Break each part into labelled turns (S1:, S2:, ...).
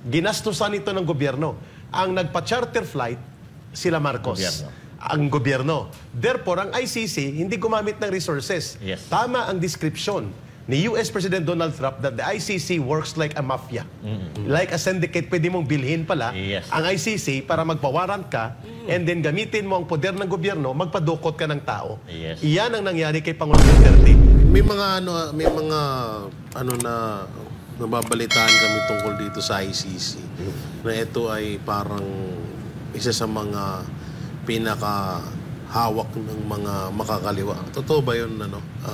S1: Ginastusan ito ng gobyerno. Ang nagpa-charter flight, sila Marcos. Ang gobyerno. Therefore, ang ICC hindi gumamit ng resources. Tama ang description ni US President Donald Trump that the ICC works like a mafia. Like a syndicate, pwede mong bilhin pala ang ICC para magpawarant ka and then gamitin mo ang poder ng gobyerno, magpadukot ka ng tao. Iyan ang nangyari kay Pangulong Duterte.
S2: May mga nababalitaan kami tungkol dito sa ICC na ito ay parang isa sa mga pinakahawak ng mga makakaliwa. Totoo ba yun,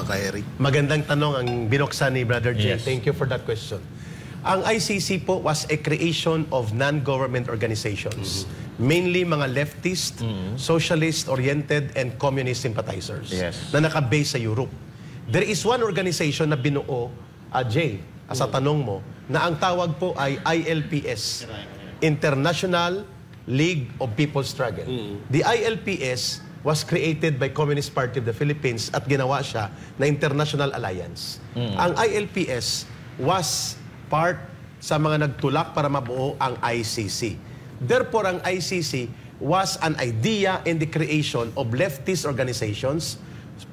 S2: kay Eric?
S1: Magandang tanong ang binuksan ni Brother Jay. Thank you for that question. Ang ICC po was a creation of non-government organizations. Mainly mga leftist, socialist-oriented, and communist sympathizers na naka-base sa Europe. There is one organization na binuo, Jay, sa tanong mo, na ang tawag po ay ILPS, International League of People's Struggle. The ILPS was created by Communist Party of the Philippines at ginawa siya na International Alliance. Ang ILPS was part sa mga nagtulak para mabuo ang ICC. Therefore, ang ICC was an idea in the creation of leftist organizations,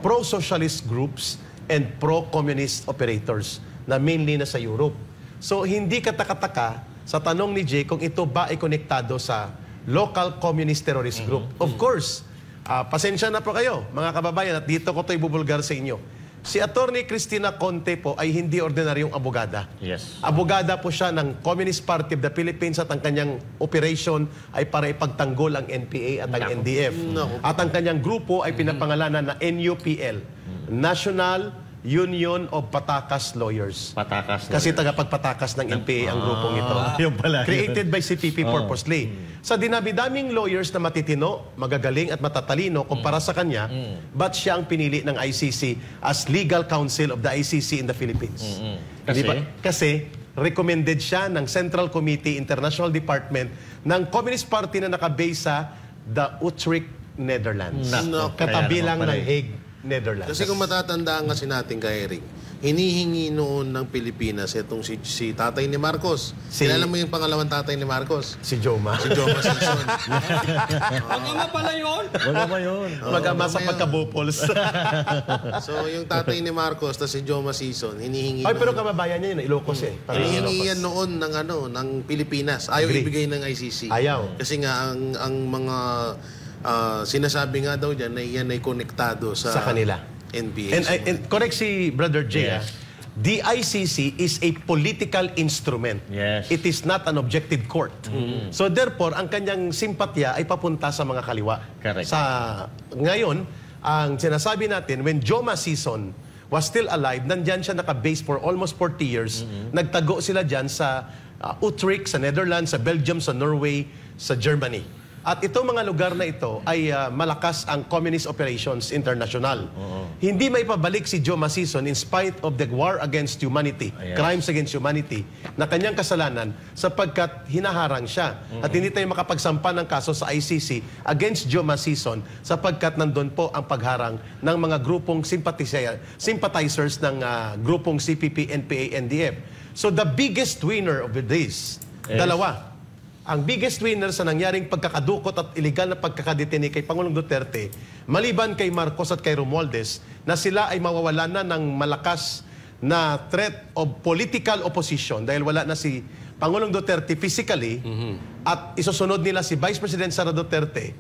S1: pro-socialist groups, and pro-communist operators na mainly na sa Europe. So, hindi katakataka sa tanong ni Jay kung ito ba ay konektado sa local communist terrorist group. Of course, pasensya na po kayo, mga kababayan, at dito ko ito ibubulgar sa inyo. Si Attorney Cristina Conte po ay hindi ordinaryong abogada. Abogada po siya ng Communist Party of the Philippines at ang kanyang operation ay para ipagtanggol ang NPA at ang NDF. At ang kanyang grupo ay pinapangalanan na NUPL, National Union of Patakas Lawyers. Kasi tagapagpatakas ng NPA ang grupong ito. Created by CPP purposely. Sa dinami-daming lawyers na matitino, magagaling at matatalino kumpara sa kanya, but siya ang pinili ng ICC as legal counsel of the ICC in the Philippines. Kasi recommended siya ng Central Committee International Department ng Communist Party na nakabase sa the Utrecht, Netherlands. Katabi lang ng Hague, Netherlands.
S2: Kasi kung matatandaan kasi natin kay Eric, hinihingi noon ng Pilipinas itong si tatay ni Marcos. Kilala mo yung pangalawang tatay ni Marcos?
S1: Si Joma.
S2: Si Joma Sison.
S3: Mag-ama pala yun?
S4: Mag-ama yun.
S1: Mag-ama sa pagkabupols.
S2: So, yung tatay ni Marcos na si Joma Sison, hinihingi
S1: pero kababayan niya yun, Ilocos eh.
S2: Hinihingi yan noon ng Pilipinas. Ayaw ibigay ng ICC.
S1: Ayaw.
S2: Kasi nga, ang mga sinasabi nga daw dyan na yan ay konektado sa
S1: kanila.
S2: NPA.
S1: And correct si Brother Jay, the ICC is a political instrument. It is not an objective court. So therefore, ang kanyang simpatya ay papunta sa mga kaliwa. Ngayon, ang sinasabi natin, when Joma Sison was still alive, nandyan siya naka-base for almost 40 years. Nagtago sila dyan sa Utrecht, sa Netherlands, sa Belgium, sa Norway, sa Germany. At itong mga lugar na ito ay malakas ang communist operations international. Hindi maipabalik si Joma Sison in spite of the war against humanity, crimes against humanity, na kanyang kasalanan sapagkat hinaharang siya. At hindi tayo makapagsampa ng kaso sa ICC against Joma Sison sapagkat nandun po ang pagharang ng mga grupong sympathizers ng grupong CPP, NPA, NDF. So the biggest winner of this, dalawa. Ang biggest winner sa nangyaring pagkakadukot at iligal na pagkakadetini kay Pangulong Duterte, maliban kay Marcos at kay Romualdez, na sila ay mawawalan na ng malakas na threat of political opposition dahil wala na si Pangulong Duterte physically at isusunod nila si Vice President Sara Duterte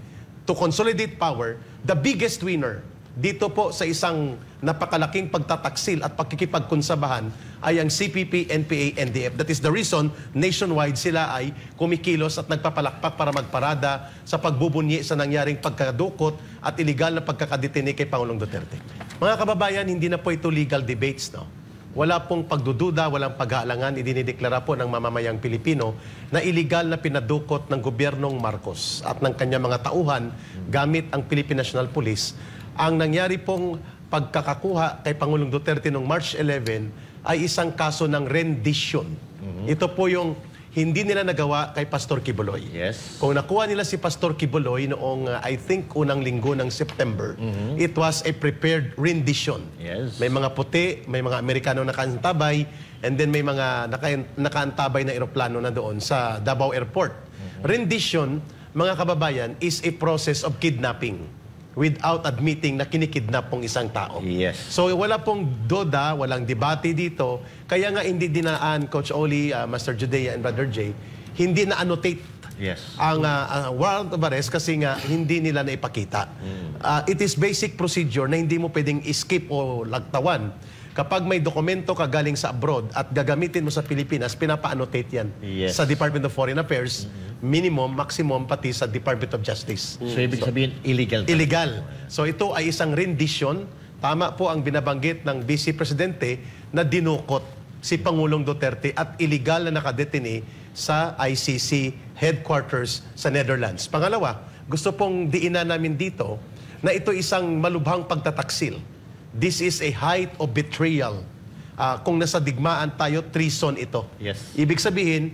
S1: to consolidate power. The biggest winner dito po sa isang napakalaking pagtataksil at pagkikipagkonsabahan ay ang CPP, NPA, NDF. That is the reason nationwide sila ay kumikilos at nagpapalakpak para magparada sa pagbubunyi sa nangyaring pagkadukot at iligal na pagkakadetini kay Pangulong Duterte. Mga kababayan, hindi na po ito legal debates, no? Wala pong pagdududa, walang pag-aalangan, idinideklara po ng mamamayang Pilipino na iligal na pinadukot ng gobyernong Marcos at ng kanyang mga tauhan gamit ang Philippine National Police. Ang nangyari pong pagkakakuha kay Pangulong Duterte noong March 11 ay isang kaso ng rendition. Ito po yung hindi nila nagawa kay Pastor Kibuloy.
S4: Yes.
S1: Kung nakuha nila si Pastor Kibuloy noong, I think, unang linggo ng September, it was a prepared rendition.
S4: Yes.
S1: May mga puti, may mga Amerikano nakaantabay, and then may mga nakaantabay na eroplano na doon sa Davao Airport. Rendition, mga kababayan, is a process of kidnapping without admitting na kinikidnap pong isang tao.
S4: Yes.
S1: So wala pong doda, walang debate dito. Kaya nga hindi dinaan, Coach Oli, Master Judea, and Brother Jay, hindi na annotate
S4: Yes.
S1: ang warrant of arrest kasi nga hindi nila naipakita. It is basic procedure na hindi mo pwedeng escape o lagtawan. Kapag may dokumento ka galing sa abroad at gagamitin mo sa Pilipinas, pinapa-annotate yan
S4: Yes.
S1: sa Department of Foreign Affairs, minimum, maximum, pati sa Department of Justice.
S4: So, ibig sabihin, illegal.
S1: Illegal. So ito ay isang rendition. Tama po ang binabanggit ng Vice Presidente na dinukot si Pangulong Duterte at illegal na nakadetine sa ICC headquarters sa Netherlands. Pangalawa, gusto pong diinan namin dito na ito isang malubhang pagtataksil. This is a height of betrayal. Kung nasa digmaan tayo, treason ito.
S4: Yes.
S1: Ibig sabihin,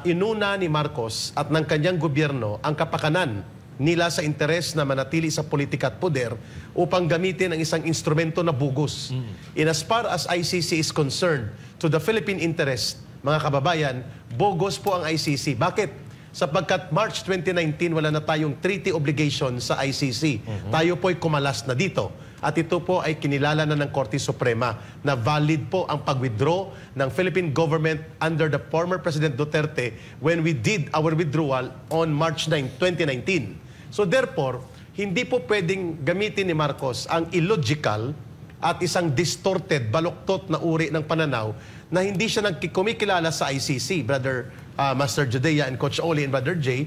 S1: inuna ni Marcos at ng kanyang gobyerno ang kapakanan nila sa interes na manatili sa politika at poder upang gamitin ang isang instrumento na bugus. In as far as ICC is concerned, to the Philippine interest, mga kababayan, bogus po ang ICC. Bakit? Sapagkat March 2019, wala na tayong treaty obligation sa ICC. Tayo po'y kumalas na dito. At ito po ay kinilala na ng Korte Suprema na valid po ang pag-withdraw ng Philippine government under the former President Duterte when we did our withdrawal on March 9, 2019. So therefore, hindi po pwedeng gamitin ni Marcos ang illogical at isang distorted, baluktot na uri ng pananaw na hindi siya kumikilala sa ICC, Brother Master Judea and Coach Oli and Brother Jay,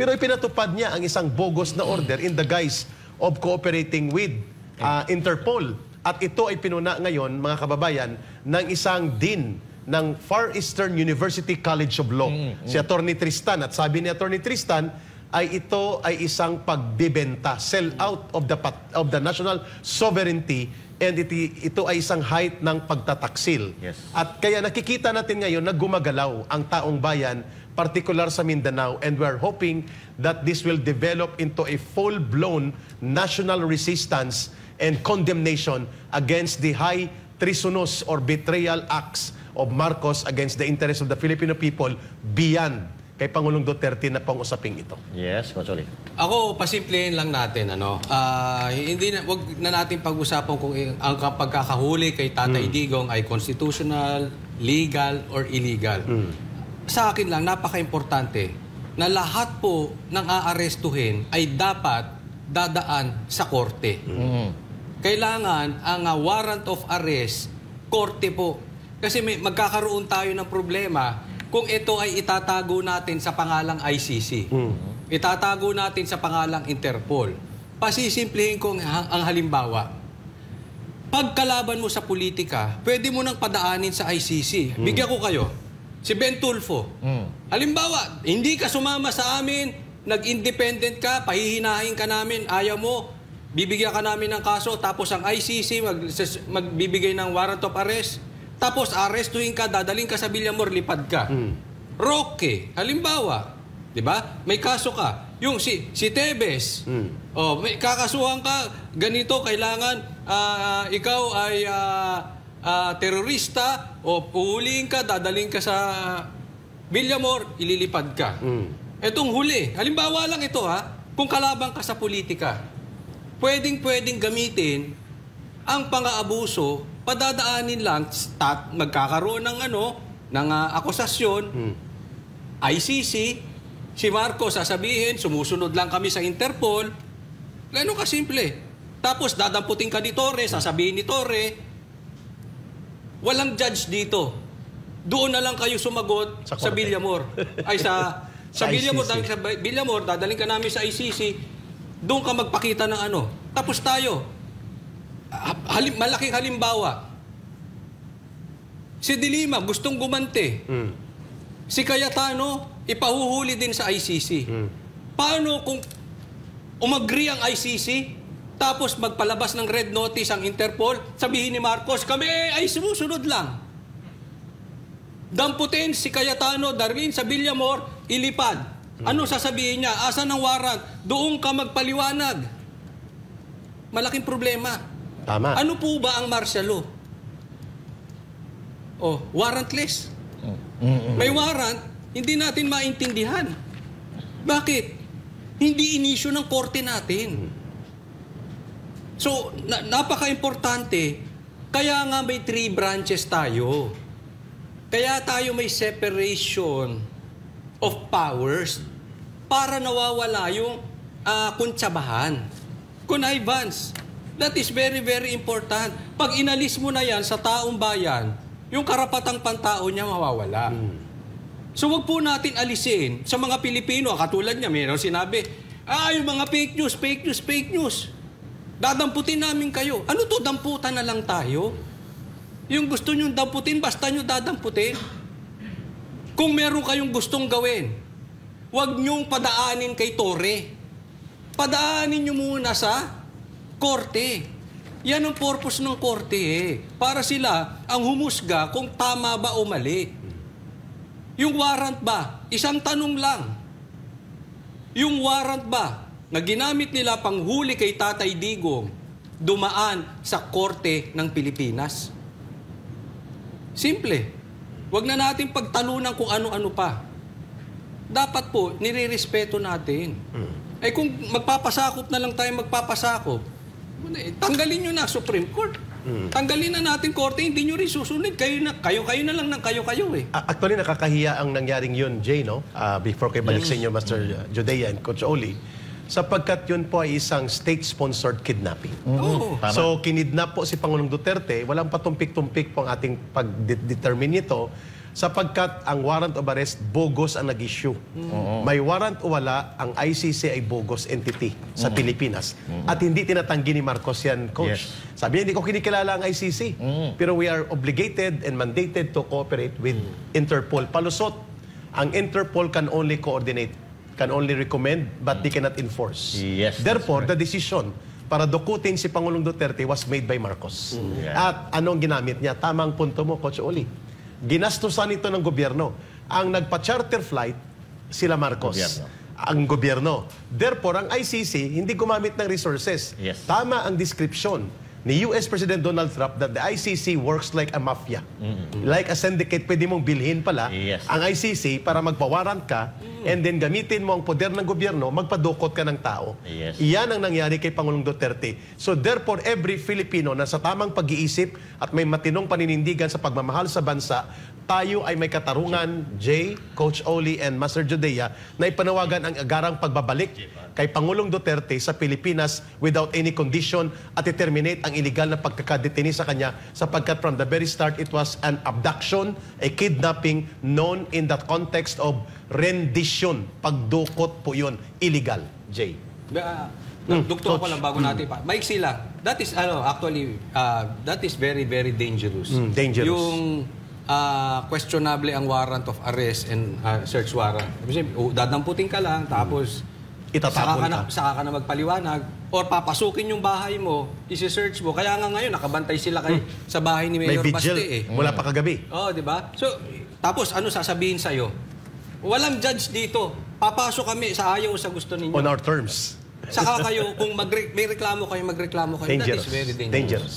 S1: pero ipinatupad niya ang isang bogus na order in the guise of cooperating with Interpol. At ito ay pinuna ngayon, mga kababayan, ng isang dean ng Far Eastern University College of Law, si Attorney Tristan. At sabi ni Attorney Tristan, ay ito ay isang pagbibenta, sell out of the national sovereignty, and ito ay isang height ng pagtataksil.
S4: Yes.
S1: At kaya nakikita natin ngayon na gumagalaw ang taong bayan, particular sa Mindanao, and we're hoping that this will develop into a full-blown national resistance and condemnation against the high treasonous or betrayal acts of Marcos against the interests of the Filipino people beyond kay Pangulong Duterte na pang-usaping ito.
S4: Yes, Coach Oli.
S3: Ako, pasimplihin lang natin, hindi na, wag na natin pag-usapan kung ang pagkakahuli kay Tatay Digong ay constitutional, legal, or illegal. Sa akin lang, napaka-importante na lahat po ng aarestuhin ay dapat dadaan sa korte. Kailangan ang warrant of arrest, korte po. Kasi magkakaroon tayo ng problema kung ito ay itatago natin sa pangalang ICC. Itatago natin sa pangalang Interpol. Pasisimplihin ko ang halimbawa. Pagkalaban mo sa politika, pwede mo nang padaanin sa ICC. Bigyan ko kayo. Si Ben Tulfo. Halimbawa, hindi ka sumama sa amin, nag-independent ka, pahihinahin ka namin, ayaw mo, bibigyan ka namin ng kaso, tapos ang ICC magbibigay ng warrant of arrest, tapos arrestuhin ka, dadaling ka sa Villamor, lipad ka. Roque, halimbawa, di ba? May kaso ka. Yung si Tebes, may kakasuhan ka, ganito, kailangan ikaw ay terorista, o uhulihin ka, dadaling ka sa Villamor, ililipad ka. Etong huli, halimbawa lang ito kung kalabang ka sa politika, pwedeng gamitin ang pang-aabuso, padadaanin lang, magkakaroon ng ng akusasyon, ICC, si Marcos sasabihin, sumusunod lang kami sa Interpol, gano'n kasimple. Tapos dadamputin ka ni Torre, sasabihin ni Torre, walang judge dito. Doon na lang kayo sumagot sa Villamor. Ay sa Villamor, sa Villamor, dadaling ka namin sa ICC, doon ka magpakita ng Tapos tayo, malaking halimbawa, si Dilima gustong gumante. Si Cayetano, ipahuhuli din sa ICC. Paano kung umagri ang ICC, tapos magpalabas ng red notice ang Interpol, sabihin ni Marcos, kami ay sumusunod lang. damputin si Cayetano, Darlene sa Villamor, ilipad. Ano sasabihin niya? Asan ang warrant? Doon ka magpaliwanag. Malaking problema.
S1: Tama.
S3: Ano po ba ang martial law? Oh, warrantless. May warrant, hindi natin maintindihan. Bakit? Hindi inisyu ng korte natin. So, napaka-importante, kaya nga may 3 branches tayo. Kaya tayo may separation of powers para nawawala yung kuntsabahan. Connivance. That is very, very important. Pag inalis mo na yan sa taong bayan, yung karapatang pantao niya mawawala. So wag po natin alisin sa mga Pilipino, katulad niya, mayroon sinabi, yung mga fake news, fake news, fake news. Dadamputin namin kayo. Ano to, damputan na lang tayo? Yung gusto nyong damputin, basta nyo dadamputin. Kung meron kayong gustong gawin, wag nyong padaanin kay Torre. Padaanin nyo muna sa korte. Yan ang purpose ng korte eh. Para sila ang humusga kung tama ba o mali. Yung warrant ba? Isang tanong lang. Yung warrant ba na ginamit nila panghuli kay Tatay Digong dumaan sa korte ng Pilipinas? Simple. Huwag na natin pagtalunan kung ano-ano pa. Dapat po, nire-respeto natin. Eh kung magpapasakop na lang tayo magpapasakop, tanggalin nyo na Supreme Court. Tanggalin na natin korte, hindi nyo rin susunod. Kayo na lang ng kayo-kayo eh.
S1: Actually, nakakahiya ang nangyaring yun, Jay, no? Before kayo balik sa inyo, Master Judea and Coach Oli, sapagkat yun po ay isang state-sponsored kidnapping.
S3: Oo.
S1: So, kinidnap po si Pangulong Duterte, walang patumpik-tumpik po ang ating pag-determine nito, sapagkat ang warrant of arrest, bogus ang nag-issue. May warrant o wala, ang ICC ay bogus entity sa Pilipinas. At hindi tinatanggi ni Marcos yan, Coach. Sabi niya, hindi ko kinikilala ang ICC. Pero we are obligated and mandated to cooperate with Interpol. Palusot, ang Interpol can only coordinate, can only recommend, but they cannot enforce. Therefore, the decision para dukutin si Pangulong Duterte was made by Marcos. At anong ginamit niya? Tamang punto mo, Coach Oli. Ginastusan ito ng gobyerno. Ang nagpa-charter flight, sila Marcos. Ang gobyerno. Therefore, ang ICC, hindi gumamit ng resources. Tama ang description ni US President Donald Trump that the ICC works like a mafia. Like a syndicate, pwede mong bilhin pala ang ICC para magpawarant ka and then gamitin mo ang poder ng gobyerno, magpadukot ka ng tao. Iyan ang nangyari kay Pangulong Duterte. So therefore, every Filipino na sa tamang pag-iisip at may matinong paninindigan sa pagmamahal sa bansa, tayo ay may katarungan, Jay, Coach Oli, and Master Judea, na ipanawagan ang agarang pagbabalik kay Pangulong Duterte sa Pilipinas without any condition at i-terminate ang illegal na pagkakadetini sa kanya sapagkat from the very start it was an abduction, a kidnapping known in that context of rendition. Pagdukot po yun. Illegal. Jay.
S3: Dugtong ko lang bago natin pa. Maiksi lang. That is, actually, that is very, very dangerous.
S1: Dangerous.
S3: Yung questionable ang warrant of arrest and search warrant. Dadamputin ka lang, tapos
S1: itatapon ka.
S3: Saka ka na magpaliwanag or papasukin yung bahay mo, isi-search mo. Kaya nga ngayon, nakabantay sila sa bahay ni Mayor Baste eh.
S1: Mula pa kagabi.
S3: Oh, di ba? So, tapos ano sasabihin sa'yo? Walang judge dito. Papasok kami sa ayaw sa gusto ninyo.
S1: On our terms.
S3: Saka kayo, kung may reklamo kayo, magreklamo kayo.
S1: Dangerous.
S3: That is very dangerous.
S1: Dangerous.